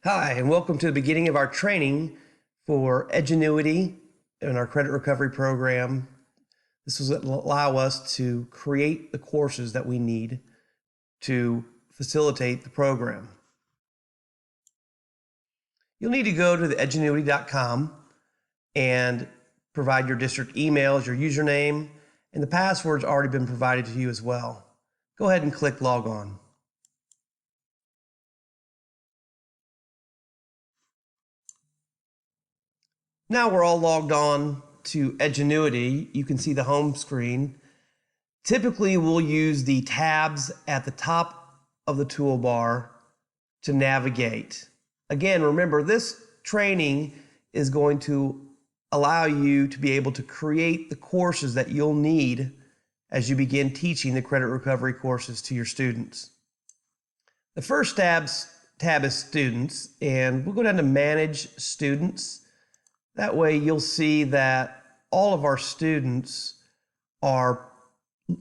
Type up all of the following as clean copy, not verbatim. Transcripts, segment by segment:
Hi, and welcome to the beginning of our training for Edgenuity in our credit recovery program. This will allow us to create the courses that we need to facilitate the program. You'll need to go to the edgenuity.com and provide your district emails, your username, and the password's already been provided to you as well. Go ahead and click Log On. Now we're all logged on to Edgenuity. You can see the home screen. Typically, we'll use the tabs at the top of the toolbar to navigate. Again, remember, this training is going to allow you to be able to create the courses that you'll need as you begin teaching the credit recovery courses to your students. The first tab is Students, and we'll go down to Manage Students. That way you'll see that all of our students are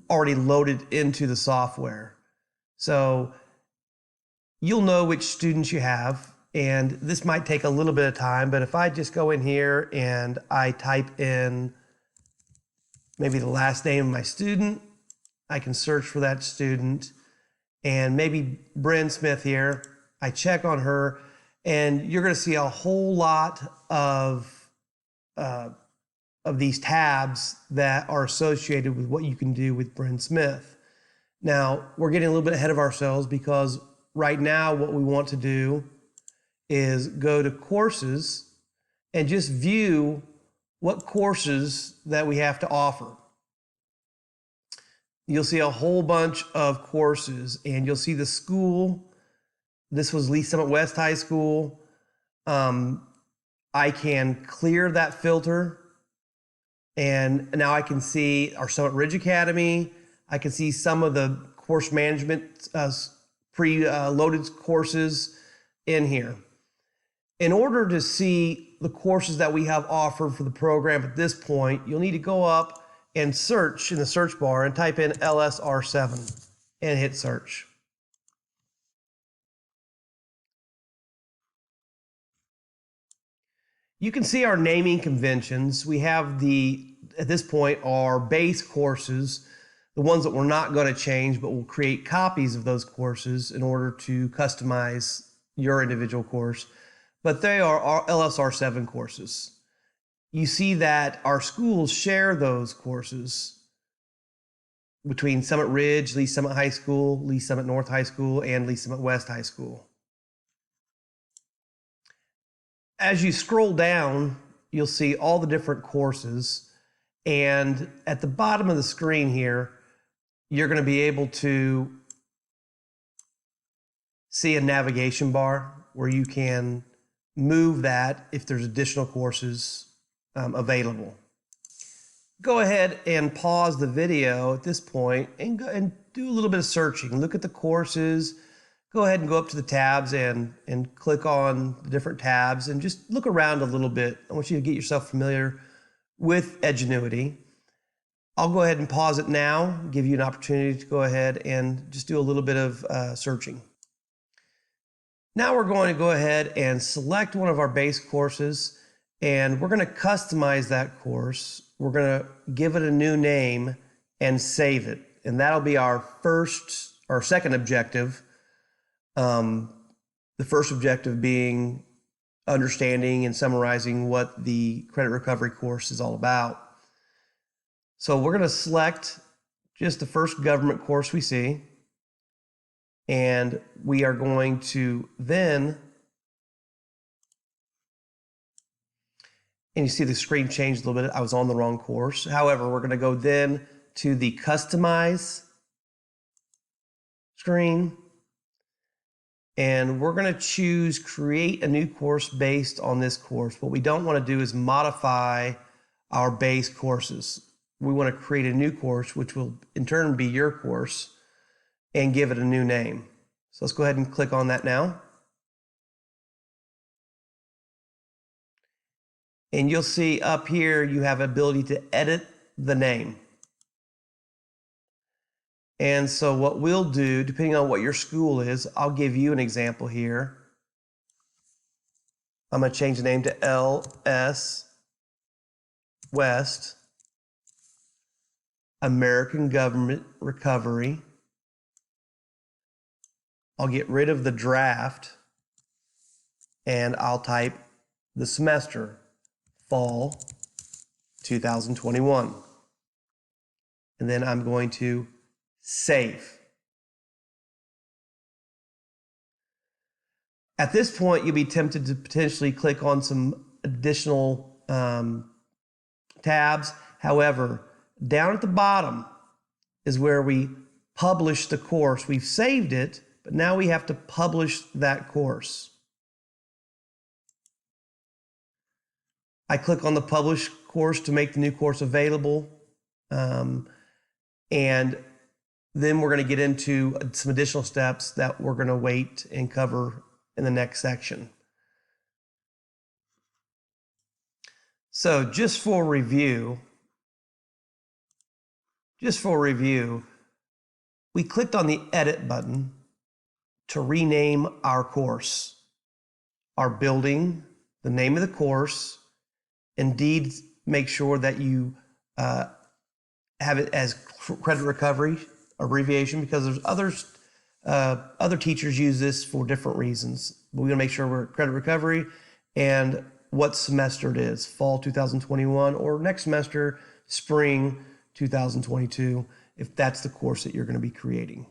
already loaded into the software. So you'll know which students you have, and this might take a little bit of time, but if I just go in here and I type in maybe the last name of my student, I can search for that student, and maybe Bryn Smith here, I check on her, and you're going to see a whole lot of these tabs that are associated with what you can do with Bryn Smith. Now, we're getting a little bit ahead of ourselves because right now what we want to do is go to courses and just view what courses that we have to offer. You'll see a whole bunch of courses, and you'll see the school. This was Lee Summit West High School. I can clear that filter, and now I can see our Summit Ridge Academy. I can see some of the course management pre-loaded courses in here. In order to see the courses that we have offered for the program at this point, you'll need to go up and search in the search bar and type in LSR7 and hit search. You can see our naming conventions. We have at this point, our base courses, the ones that we're not going to change, but we'll create copies of those courses in order to customize your individual course. But they are our LSR7 courses. You see that our schools share those courses between Summit Ridge, Lee Summit High School, Lee Summit North High School, and Lee Summit West High School. As you scroll down, you'll see all the different courses, and at the bottom of the screen here, you're going to be able to see a navigation bar where you can move that if there's additional courses available. Go ahead and pause the video at this point and go and do a little bit of searching. Look at the courses. Go ahead and go up to the tabs and click on the different tabs and just look around a little bit. I want you to get yourself familiar with Edgenuity. I'll go ahead and pause it now, give you an opportunity to go ahead and just do a little bit of searching. Now we're going to go ahead and select one of our base courses, and we're going to customize that course. We're going to give it a new name and save it. And that'll be our second objective. The first objective being understanding and summarizing what the credit recovery course is all about. So we're going to select just the first government course we see, and we are going to then, and you see the screen changed a little bit. I was on the wrong course. However, we're going to go then to the Customize screen, and we're going to choose Create a New Course based on this course. What we don't want to do is modify our base courses. We want to create a new course, which will in turn be your course, and give it a new name. So let's go ahead and click on that now. And you'll see up here you have ability to edit the name. And so what we'll do, depending on what your school is, I'll give you an example here. I'm going to change the name to LS West American Government Recovery. I'll get rid of the draft and I'll type the semester, fall 2021. And then I'm going to save. At this point, you'll be tempted to potentially click on some additional tabs. However, down at the bottom is where we publish the course. We've saved it, but now we have to publish that course. I click on the publish course to make the new course available. And then we're going to get into some additional steps that we're going to wait and cover in the next section. So just for review, we clicked on the edit button to rename our course, our building, the name of the course. Indeed, make sure that you have it as credit recovery abbreviation, because there's other teachers use this for different reasons. But we're going to make sure we're credit recovery and what semester it is, fall 2021 or next semester, spring 2022, if that's the course that you're going to be creating.